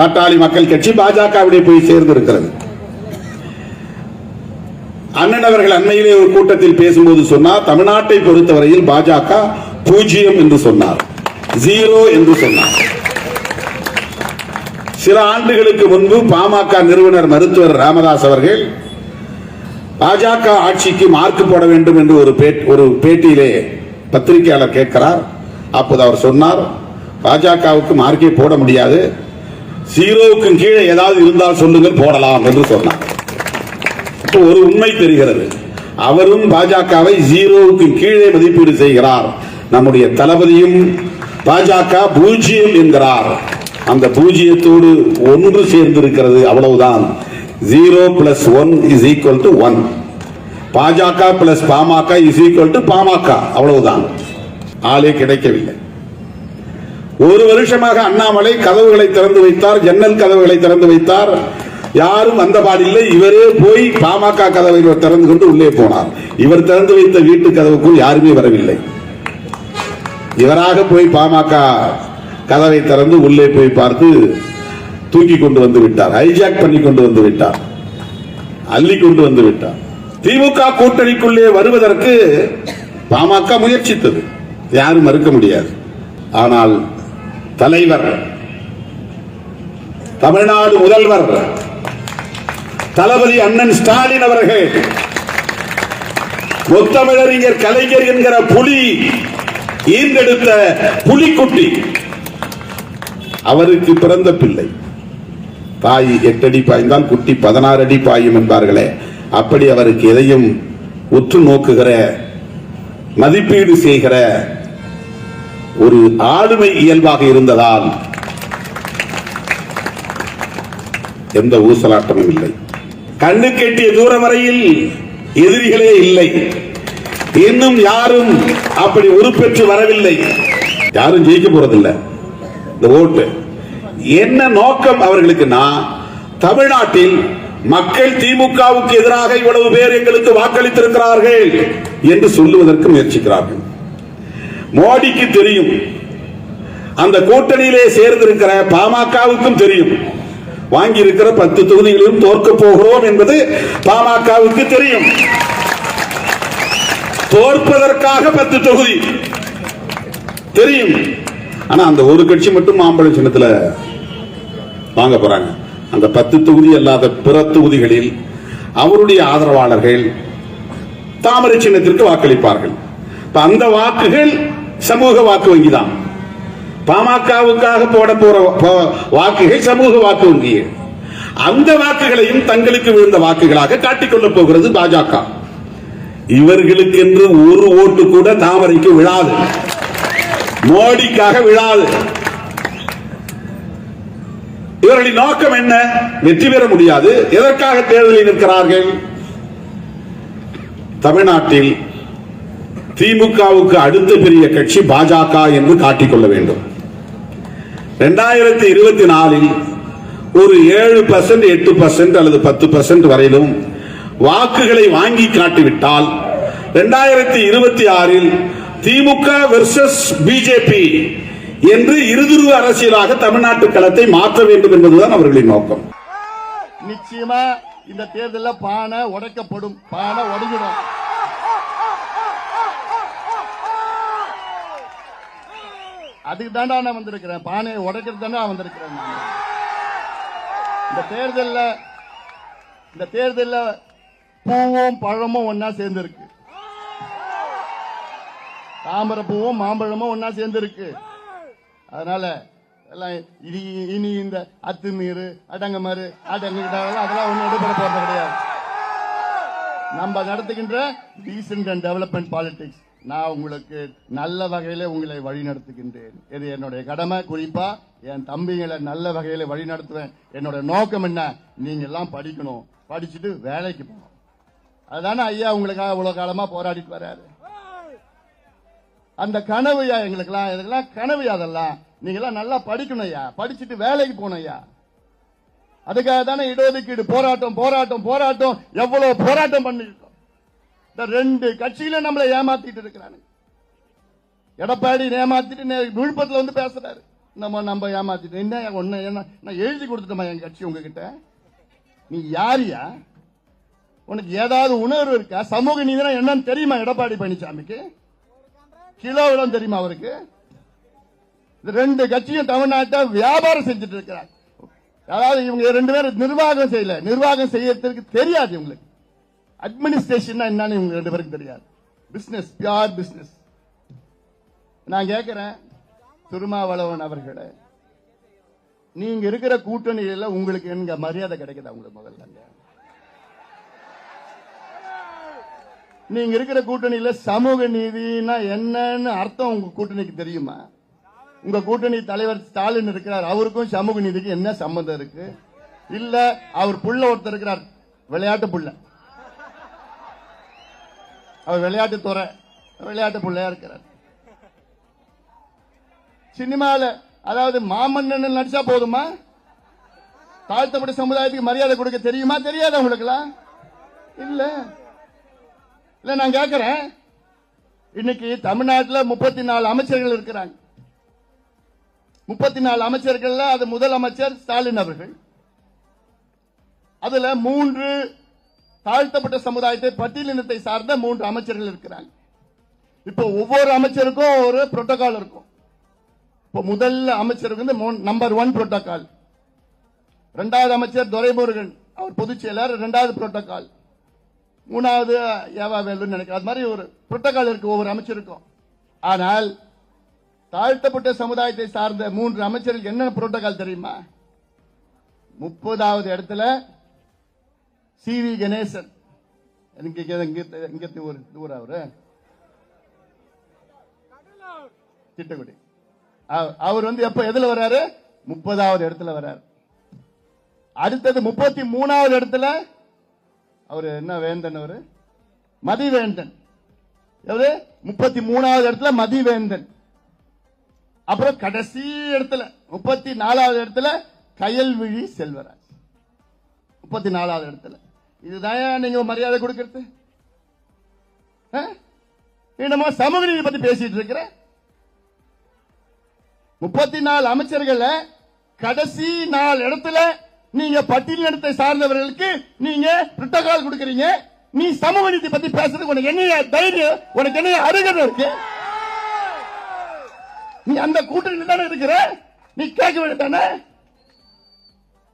பாட்டாளி மக்கள் கட்சி பாஜகவுடைய போய் சேர்ந்திருக்கிறது. அண்ணன் அவர்கள் அண்மையிலே ஒரு கூட்டத்தில் பேசும்போது சொன்னார், தமிழ்நாட்டை பொறுத்தவரையில் பாஜக 0 என்று சொன்னார், 0 என்று சொன்னார். சில ஆண்டுகளுக்கு முன்பு பாமக நிறுவனர் மருத்துவர் ராமதாஸ் அவர்கள் பாஜக ஆட்சிக்கு மார்க் போட வேண்டும் என்று ஒரு பேட்டியிலே பத்திரிகையாளர் கேட்கிறார். அப்போது அவர் சொன்னார், பாஜகவுக்கு மார்க்கே போட முடியாது, 0க்கு கீழே ஏதாவது இருந்தால் சொல்லுங்கள் போடலாம் என்று சொன்னார். ஒரு உண்மை தெரிகிறது, அவரும் பாஜகவை 0க்கு கீழே மதிப்பீடு செய்கிறார். நம்முடைய தளபதியும் பாஜக 0 என்கிறார். அந்த 0த்தோடு 1 சேர்ந்திருக்கிறது, அவ்வளவுதான். 0 + 1 = 1. பாஜக + பாமக = பாமக, அவ்வளவுதான். ஆளே கிடைக்கவில்லை. ஒரு வருஷமாக அண்ணாமலை கதவுகளை திறந்து வைத்தார், ஜன்னல் கதவுகளை திறந்து வைத்தார், யாரும் வந்த பாடில்லை. இவரே போய் பாமக கதவை திறந்து கொண்டு உள்ளே போனார். இவர் திறந்து வைத்த வீட்டு கதவுக்குள் யாருமே வரவில்லை. இவராக போய் பாமக கதவை திறந்து உள்ளே போய் பார்த்து தூக்கி கொண்டு வந்து விட்டார், ஹைஜாக் பண்ணி கொண்டு வந்து விட்டார், அள்ளி கொண்டு வந்து விட்டார். திமுக கூட்டணிக்குள்ளே வருவதற்கு பாமக முயற்சித்தது, யாரும் மறுக்க முடியாது. ஆனால் தலைவர், தமிழ்நாடு முதல்வர் தளபதி அண்ணன் ஸ்டாலின் அவர்கள், முத்தமிழறிஞர் கலைஞர் என்கிற புலி ஈன்றெடுத்த புலிக்குட்டி, அவருக்கு பிறந்த பிள்ளை. தாய் 8 அடி பாய்ந்தால் குட்டி 16 அடி பாயும் என்பார்களே, அப்படி அவருக்கு எதையும் உற்று நோக்குகிற, மதிப்பீடு செய்கிற ஒரு ஆளுமை இயல்பாக இருந்ததால் எந்த ஊசலாட்டமும் இல்லை. கண்ணு கெட்டிய தூரம் வரையில் எதிரிகளே இல்லை. இன்னும் யாரும் அப்படி உருப்பெற்று வரவில்லை. யாரும் ஜெயிக்க போறதில்லை. இந்த ஓட்டு என்ன நோக்கம் அவர்களுக்குன்னா, தமிழ்நாட்டில் மக்கள் திமுகவுக்கு எதிராக இவ்வளவு பேர் எங்களுக்கு வாக்களித்திருக்கிறார்கள் என்று சொல்லுவதற்கு முயற்சிக்கிறார்கள். மோடிக்கு தெரியும், அந்த கூட்டணியிலே சேர்ந்திருக்கிற பாமகவுக்கும் தெரியும், வாங்கி இருக்கிற 10 தொகுதிகளிலும் தோற்க போகிறோம் என்பது பாமகவுக்கு தெரியும். தோற்பதற்காக 10 தொகுதி தெரியும். ஆனா அந்த ஒரு கட்சி மட்டும் மாம்பழ சின்னத்தில் வாங்க போறாங்க. அந்த 10 தொகுதி அல்லாத பிற தொகுதிகளில் அவருடைய ஆதரவாளர்கள் தாமரை சின்னத்திற்கு வாக்களிப்பார்கள். அந்த வாக்குகள் சமூக வாக்கு வங்கிதான். பாமகவுக்காக போட போற வாக்குகள் சமூக வாக்கு வங்கி. அந்த வாக்குகளையும் தங்களுக்கு விழுந்த வாக்குகளாக காட்டிக்கொள்ள போகிறது பாஜக. இவர்களுக்கு என்று ஒரு ஓட்டு கூட தாமரைக்கு விழாது, மோடிக்காக விழாது. இவர்களின் நோக்கம் என்ன? வெற்றி பெற முடியாது. எதற்காக தேர்தலில் நிற்கிறார்கள்? தமிழ்நாட்டில் திமுகவுக்கு அடுத்த பெரிய கட்சி பாஜக என்று காட்டிக்கொள்ள வேண்டும். 2024 ஒரு 7%, 8% அல்லது 10% வரையிலும் வாக்குகளை வாங்கி காட்டிவிட்டால் 2026 திமுக வெர்சஸ் பிஜேபி என்று இருதுருவ அரசியலாக தமிழ்நாட்டு களத்தை மாற்ற வேண்டும் என்பதுதான் அவர்களின் நோக்கம். நிச்சயமா இந்த தேர்தலில் பானை உடைக்கப்படும், பானை உடைஞ்சிடும். அதுக்கு தாண்டா நான் வந்திருக்கிறேன், பானையை உடைக்கிறது தாண்டா வந்திருக்கிறேன். இந்த தேர்தலில் பூவும் பழமும் ஒன்னா சேர்ந்திருக்கு, தாமரை பூவும் மாம்பழமும் ஒன்னா சேர்ந்திருக்கு. அதனால எல்லாம் இனி இந்த அத்துமீறு அடங்கமாறு அதெல்லாம் ஒன்றும் எடுபட போறது கிடையாது. நம்ம நடத்துகின்ற டீசன்ட் அண்ட் டெவலப்மெண்ட் பாலிடிக்ஸ் நான் உங்களுக்கு நல்ல வகையில உங்களை வழி நடத்துகின்றேன். இது என்னுடைய கடமை. குறிப்பா என் தம்பிகளை நல்ல வகையில வழி நடத்துவேன். என்னோட நோக்கம் என்ன? நீங்க எல்லாம் படிக்கணும், படிச்சுட்டு வேலைக்கு போகணும். அதுதானே ஐயா உங்களுக்காக இவ்வளவு காலமா போராடிட்டு வர்றாரு. அந்த கனவுயா எங்களுக்கெல்லாம், இதெல்லாம் கனவு. அதெல்லாம் நீங்க எல்லாம் நல்லா படிக்கணும் ஐயா, படிச்சுட்டு வேலைக்கு போகணும் ஐயா. அதுக்காக தானே இடஒதுக்கீடு போராட்டம் போராட்டம் போராட்டம், எவ்வளவு போராட்டம் பண்ணிருக்கோம். இந்த 2 கட்சியில நம்மளை ஏமாத்திட்டு இருக்கிறாங்க. எடப்பாடி ஏமாத்திட்டு விழுப்புரத்தில் வந்து பேசுறாரு. நம்ம ஏமாத்திட்டோம். என்ன ஒண்ணு என்ன நான் எழுதி கொடுத்துட்டோமா என் கட்சி உங்ககிட்ட? நீ யாரியா? உனக்கு ஏதாவது உணர்வு இருக்கா? சமூக நீதினா என்னன்னு தெரியுமா எடப்பாடி பழனிசாமிக்கு? கிலோவிடம் தெரியுமா அவருக்கு? இந்த ரெண்டு கட்சியும் தமிழ்நாட்டை வியாபாரம் செஞ்சுட்டு இருக்கிறார். அதாவது இவங்க ரெண்டு பேரும் நிர்வாகம் செய்யல, நிர்வாகம் செய்யறதுக்கு தெரியாது இவங்களுக்கு. அட்மினிஸ்ட்ரேஷன் என்னன்னு இவங்க ரெண்டு பேருக்கு தெரியாது. Business, pure business. நான் கேட்கிறேன் திருமாவளவன் அவர்களே, நீங்க இருக்கிற கூட்டணியில உங்களுக்கு எங்க மரியாதை கிடைக்குதா? உங்களுக்கு முதல்ல நீங்க இருக்கிற கூட்டணியில சமூக நீதினா என்னன்னு அர்த்தம் உங்க கூட்டணிக்கு தெரியுமா? உங்க கூட்டணி தலைவர் ஸ்டாலின் இருக்கிறார், அவருக்கும் சமூக நீதிக்கு என்ன சம்பந்தம் இருக்கு? இல்ல அவர் புள்ள ஒருத்தர் இருக்கிறார், விளையாட்டு புள்ள, அவர் விளையாட்டு துறை விளையாட்டு புள்ளையா இருக்கிறார். சினிமால அதாவது மாமன்னன் நடிச்சா போதுமா? தாழ்த்தப்பட்ட சமுதாயத்துக்கு மரியாதை கொடுக்க தெரியுமா? தெரியாத உங்களுக்குலாம்? இல்ல இல்ல நான் கேட்கிறேன், இன்னைக்கு தமிழ்நாட்டில் 34 அமைச்சர்கள் இருக்கிறாங்க. 34 அமைச்சர்கள், அது முதல் அமைச்சர் ஸ்டாலின் அவர்கள். அதுல 3 தாழ்த்தப்பட்ட சமுதாயத்தை பட்டியலினத்தை சார்ந்த 3 அமைச்சர்கள் இருக்கிறாங்க. இப்போ ஒவ்வொரு அமைச்சருக்கும் ஒரு புரோட்டோகால் இருக்கும். இப்போ முதல் அமைச்சருக்கு வந்து நம்பர் 1 புரோட்டோகால், இரண்டாவது அமைச்சர் துரைமுருகன் அவர் பொதுச் செயலர், 2வது புரோட்டோகால், 3வது ஏவா வேலுன்னு நினைக்கிறேன். அது மாதிரி ஒரு புரோட்டோகால் இருக்கு ஒவ்வொரு அமைச்சருக்கும். ஆனால் தாழ்த்தப்பட்ட சமுதாயத்தை சார்ந்த 3 அமைச்சர்கள் என்ன புரோட்டோகால் தெரியுமா? 30வது இடத்துல சி.வி. கணேசன், ஊர் அவரு திட்டக்குடி, அவர் வந்து எப்ப எதுல வர்றாரு? 30வது இடத்துல வர்றாரு. அடுத்தது 33வது இடத்துல அவரு என்ன வேந்தன், அவரு மதிவேந்தன். எவரு? 33வது இடத்துல மதிவேந்தன். அப்புறம் கடைசி இடத்துல 34வது இடத்துல கயல்விழி செல்வராஜ். 34வது இடத்துல. இதுதான் நீங்க மரியாதை கொடுக்கிறது? என்னமோ சமூக நீதி பத்தி பேசிட்டு இருக்கிற 34 அமைச்சர்கள் கடைசி 4 இடத்துல நீங்க பட்டியலினத்தை சார்ந்தவர்களுக்கு நீங்க புரோட்டோகால் கொடுக்கறீங்க. நீ சமூக நீதி பத்தி பேசுறதுக்கு உனக்கு என்ன தைரியம், உனக்கு என்ன அருகதை இருக்கு? நீ அந்த கூட்டணியில் தானே இருக்கிற, நீ கேட்க வேண்டியதானே?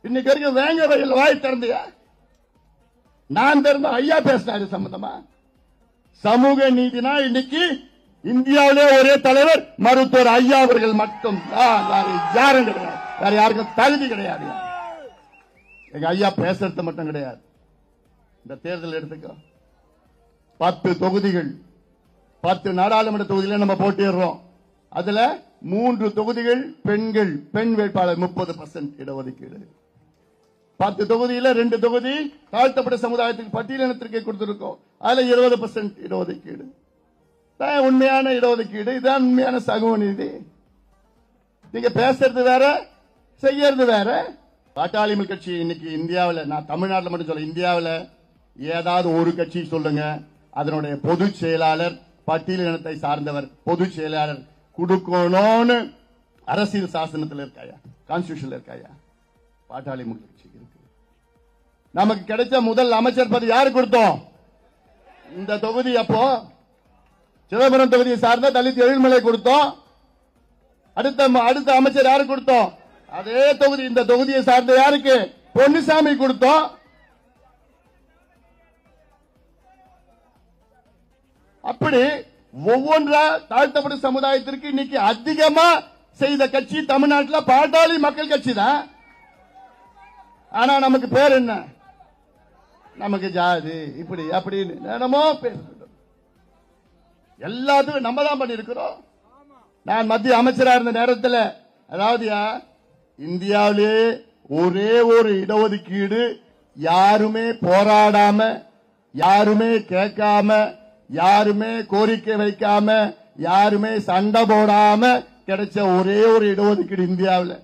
இன்னைக்கு வரைக்கும் வேங்க வயல் வாய் திறந்தியா? நான் திறந்த ஐயா பேசினாரு சம்பந்தமா. சமூக நீதினா இன்னைக்கு இந்தியாவிலே ஒரே தலைவர் மருத்துவர் ஐயா அவர்கள் மட்டும் யாரும் கிடையாது, வேற யாருக்கும் தகுதி கிடையாது. எங்க ஐயா பேசுறது மட்டும் கிடையாது. இந்த தேர்தல் எடுத்துக்கோ, 10 தொகுதிகள், 10 நாடாளுமன்ற தொகுதியில நம்ம போட்டிடுறோம். அதுல 3 தொகுதிகள் பெண்கள், பெண் வேட்பாளர் 30% இடஒதுக்கீடு. 10 தொகுதியில 2 தொகுதி தாழ்த்தப்பட்ட சமுதாயத்துக்கு பட்டியலினத்திற்கு கொடுத்திருக்கோம், அதுல 20% இடஒதுக்கீடு. உண்மையான இடஒதுக்கீடு, இதுதான் உண்மையான சமூக நீதி. நீங்க பேசுறது வேற, செய்யறது வேற. பாட்டாளி மக்கள் கட்சி இன்னைக்கு இந்தியாவில், நான் தமிழ்நாட்டில் மட்டும் சொல்ல, இந்தியாவில் ஏதாவது ஒரு கட்சி சொல்லுங்க, அதனுடைய பொதுச் செயலாளர் பட்டியலினத்தை சார்ந்தவர் பொதுச் செயலாளர் கொடுக்கணும்னு அரசியல் சாசனத்தில் இருக்காயா, கான்ஸ்டிடியூஷன்ல இருக்காயா? பாட்டாளி மக்கள் கட்சி இருக்கு. நமக்கு கிடைச்ச முதல் அமைச்சர் பதவி யாரு கொடுத்தோம்? இந்த தொகுதி அப்போ சிதம்பரம் தொகுதியை சார்ந்த தலித் எழில்மலை கொடுத்தோம். அடுத்த அமைச்சர் யாரு கொடுத்தோம்? அதே தொகுதி, இந்த தொகுதியை சார்ந்த யாருக்கு? பொன்னுசாமி கொடுத்தோம். அப்படி ஒவ்வொன்றா தாழ்த்தப்பட்ட சமுதாயத்திற்கு இன்னைக்கு அதிகமா செய்த கட்சி தமிழ்நாட்டில் பாட்டாளி மக்கள் கட்சி தான். ஆனா நமக்கு பேர் என்ன? நமக்கு ஜாதி இப்படி அப்படின்னு என்னமோ பேர், எல்லாத்துக்கும் நம்ம தான் பண்ணி இருக்கிறோம். நான் மத்திய அமைச்சரா இருந்த நேரத்தில், அதாவது இந்தியாவிலே ஒரே ஒரு இடஒதுக்கீடு யாருமே போராடாம, யாருமே கேட்காம, யாருமே கோரிக்கை வைக்காம, யாருமே சண்டை போடாம கிடைச்ச ஒரே ஒரு இடஒதுக்கீடு இந்தியாவில்,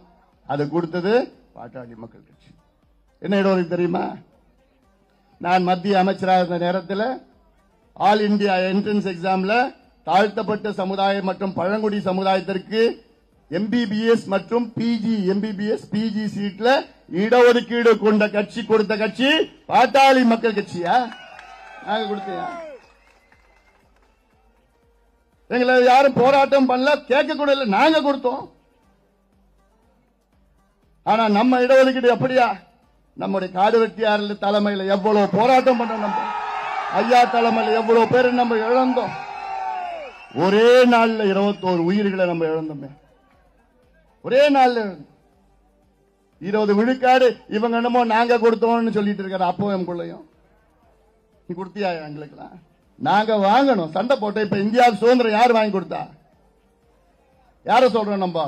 அது கொடுத்தது பாட்டாளி மக்கள் கட்சி. என்ன இடஒதுக்கீடு தெரியுமா? நான் மத்திய அமைச்சராக இருந்த நேரத்தில் ஆல் இந்தியா என்ட்ரன்ஸ் எக்ஸாம்ல தாழ்த்தப்பட்ட சமுதாயம் மற்றும் பழங்குடி சமுதாயத்திற்கு எம்பிபிஎஸ் மற்றும் பிஜி எம்பிபிஎஸ் பிஜி சீட்ல இடஒதுக்கீடு கொண்ட கட்சி கொடுத்த கட்சி பாட்டாளி மக்கள் கட்சியா? நாங்க கொடுத்தியா? எங்களை யாரும் போராட்டம் பண்ணல, கேட்க கூட இல்லை, நாங்க கொடுத்தோம். ஆனா நம்ம இடஒதுக்கீடு எப்படியா? நம்முடைய காடு வெட்டியார் தலைமையில் எவ்வளவு போராட்டம் பண்ணோம், நம்ம ஐயா தலைமையில் எவ்வளவு பேர் நம்ம இழந்தோம். ஒரே நாள்ல 21 உயிர்களை நம்ம இழந்தோமே. ஒரே நாள்ல 20 விழுக்காடு இவங்க என்னமோ நாங்க கொடுத்தோம்னு சொல்லிட்டு இருக்காரு. அப்போ எங்களுக்குள்ளையும் நீ கொடுத்தியா? எங்களுக்குலாம் நாங்க வாங்கணும், சண்டை போட்ட. இப்ப இந்தியாவுக்கு சுதந்திரம் யார் வாங்கி கொடுத்தா? யார சொல்றோம் நம்ம?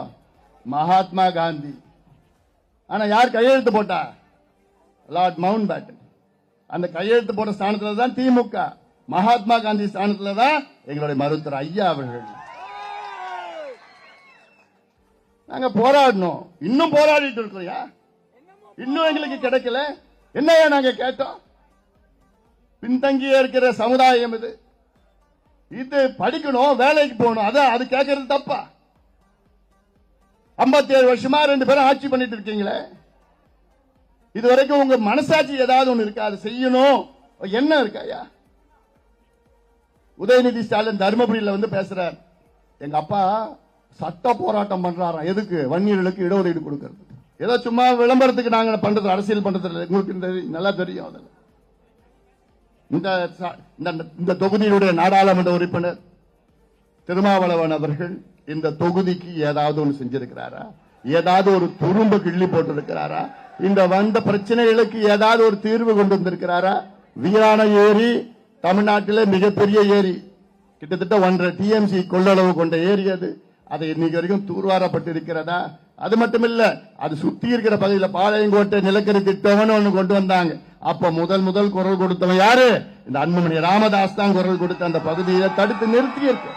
மகாத்மா காந்தி. ஆனா யார் கையெழுத்து போட்டா? Lord Mountbatten. அந்த கையெழுத்து போட்ட ஸ்தானத்துல தான் திமுக, மகாத்மா காந்தி ஸ்தானத்துல தான் எங்களுடைய மருத்துவர் ஐயா அவர்கள். நாங்க போராடணும், இன்னும் போராடிட்டு இருக்கோம். இன்னும் எங்களுக்கு கிடைக்கல. என்னையா நாங்க கேட்டோம்? பின்தங்கிய இருக்கிற சமுதாயம் இது. இது படிக்கணும், வேலைக்கு போகணும், அதான் அது கேட்கறது தப்பா? 57 வருஷமா 2 பேரும் ஆட்சி பண்ணிட்டு இருக்கீங்களே, இதுவரைக்கும் உங்க மனசாட்சி ஏதாவது ஒண்ணு இருக்கா? அது செய்யணும் என்ன இருக்காயா? உதயநிதி ஸ்டாலின் தர்மபுரியில வந்து பேசுறார். எங்க அப்பா சட்ட போராட்டம் பண்றாராம். எதுக்கு? வன்னியர்களுக்கு இடஒதுக்கீடு கொடுக்கிறது. ஏதோ சும்மா விளம்பரத்துக்கு நாங்க பண்றது, அரசியல் பண்றது உங்களுக்கு நல்லா தெரியும். அதில் இந்த தொகுதியினுடைய நாடாளுமன்ற உறுப்பினர் திருமாவளவன் அவர்கள் இந்த தொகுதிக்கு ஏதாவது ஒன்று செஞ்சிருக்கிறாரா? ஏதாவது ஒரு துரும்பு கிள்ளி போட்டிருக்கிறாரா? இந்த வந்த பிரச்சனைகளுக்கு ஏதாவது ஒரு தீர்வு கொண்டு வந்திருக்கிறாரா? வீராண ஏரி தமிழ்நாட்டிலே மிகப்பெரிய ஏரி, கிட்டத்தட்ட 1.5 டிஎம்சி கொள்ளளவு கொண்ட ஏரி அது. அது இன்னைக்கு வரைக்கும் தூர்வாரப்பட்டிருக்கிறதா? அது மட்டுமில்ல, அது சுத்தி இருக்கிற பகுதியில் பாளையங்கோட்டை நிலக்கரி திட்டம்னு ஒண்ணு கொண்டு வந்தாங்க. அப்ப முதல் குரல் கொடுத்தவன் யாரு? இந்த அன்புமணி ராமதாஸ் தான் குரல் கொடுத்த அந்த பகுதியை தடுத்து நிறுத்தி இருக்கு.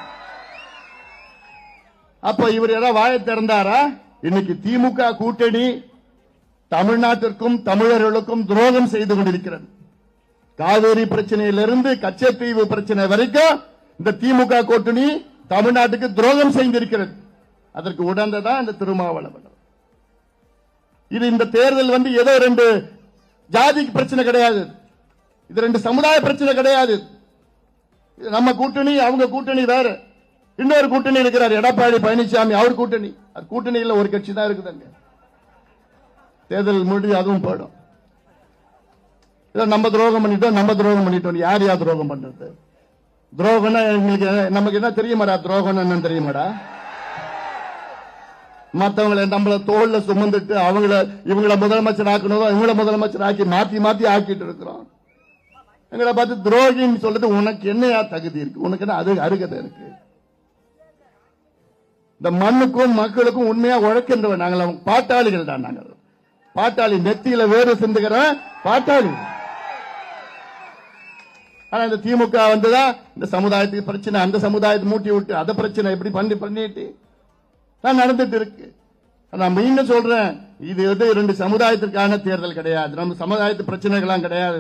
அப்ப இவர் ஏதாவது வாயை திறந்தாரா? இன்னைக்கு திமுக கூட்டணி தமிழ்நாட்டிற்கும் தமிழர்களுக்கும் துரோகம் செய்து கொண்டிருக்கிறது. காவேரி பிரச்சனையிலிருந்து கச்சத்தீவு பிரச்சனை வரைக்கும் இந்த திமுக கூட்டணி தமிழ்நாட்டுக்கு துரோகம் செய்திருக்கிறது. அதற்கு உடந்ததான் இந்த திருமாவளவன். இது இந்த தேர்தல் வந்து ஏதோ 2 ஜாதி பிரச்சனை கிடையாது, இது 2 சமுதாய பிரச்சனை கிடையாது. நம்ம கூட்டணி அவங்க கூட்டணி வேற. இன்னொரு கூட்டணி இருக்கிறார் எடப்பாடி பழனிசாமி, அவர் கூட்டணி. அது கூட்டணியில் ஒரு கட்சி தான் இருக்குதுங்க. தேர்தல் முடிவு அதுவும் போயிடும். நம்ம துரோகம் பண்ணிட்டோம். யார் துரோகம் பண்றது? துரோகம்னா நமக்கு என்ன தெரியுமாடா? துரோகம் என்னன்னு தெரியுமாடா? மற்றவங்களை நம்மள தோல்ல சுமந்துட்டு இவங்கள முதலமைச்சர் ஆக்கணும், இவங்கள முதலமைச்சர் ஆக்கி மாத்தி ஆக்கிட்டு இருக்கிறோம். எங்களை பார்த்து துரோகின்னு சொல்றது உனக்கு என்னையா தகுதி இருக்கு? உனக்கு என்ன அது அருகதை இருக்கு? இந்த மண்ணுக்கும் மக்களுக்கும் உண்மையா உழைக்கின்றவன் நாங்கள் பாட்டாளிகள் தான். நாங்கள் பாட்டாளி, நெத்தியில வேறு சிந்துகிற பாட்டாளி. ஆனா இந்த திமுக வந்துதான் இந்த சமுதாயத்துக்கு பிரச்சனை, அந்த சமுதாயத்தை மூட்டி விட்டு அதை பிரச்சனை எப்படி பண்ணிட்டு தான் நடந்துட்டு இருக்கு. நான் மீண்டும் சொல்றேன், இது 2 சமுதாயத்திற்கான தேர்தல் கிடையாது, நம்ம சமுதாயத்து பிரச்சனைகள்லாம் கிடையாது,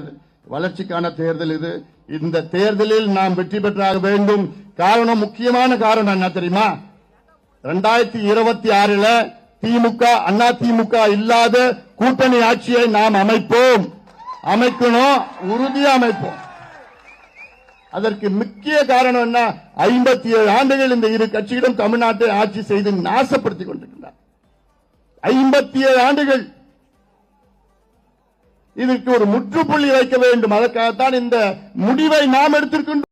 வளர்ச்சிக்கான தேர்தல் இது. இந்த தேர்தலில் நாம் வெற்றி பெற்றாக வேண்டும். காரணம், முக்கியமான காரணம் என்ன தெரியுமா? 2026 திமுக அண்ணா திமுக இல்லாத கூட்டணி ஆட்சியை நாம் அமைக்கணும், உறுதியா அமைப்போம். அதற்கு முக்கிய காரணம் என்ன? 57 ஆண்டுகள் இந்த இரு கட்சிகளும் தமிழ்நாட்டை ஆட்சி செய்து நாசப்படுத்திக் கொண்டிருக்கின்றனர். 57 ஆண்டுகள். இதற்கு ஒரு முற்றுப்புள்ளி வைக்க வேண்டும். அதற்காகத்தான் இந்த முடிவை நாம் எடுத்திருக்கின்றோம்.